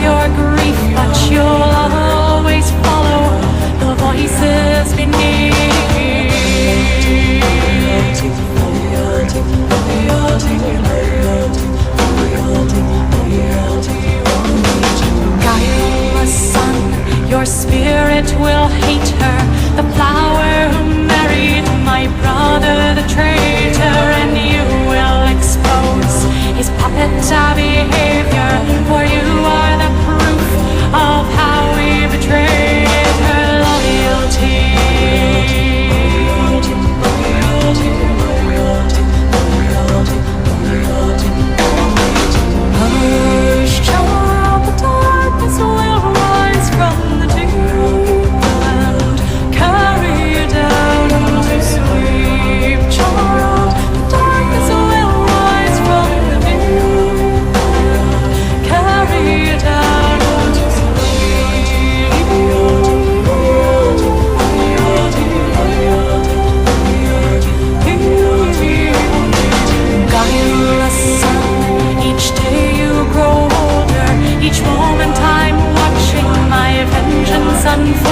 your grief, but you'll always follow the voices beneath. Guileless son, your spirit will hate her, the flower who married my brother, the traitor, and you will expose his puppet behavior, for you are the proof of how we betrayed her loyalty. Hush, child, the darkness will rise from the deep and carry you down to sleep. Child, the darkness will rise from the deep and carry you down to sleep. Guileless son, each day you grow older, each moment I'm watching my vengeance unfold.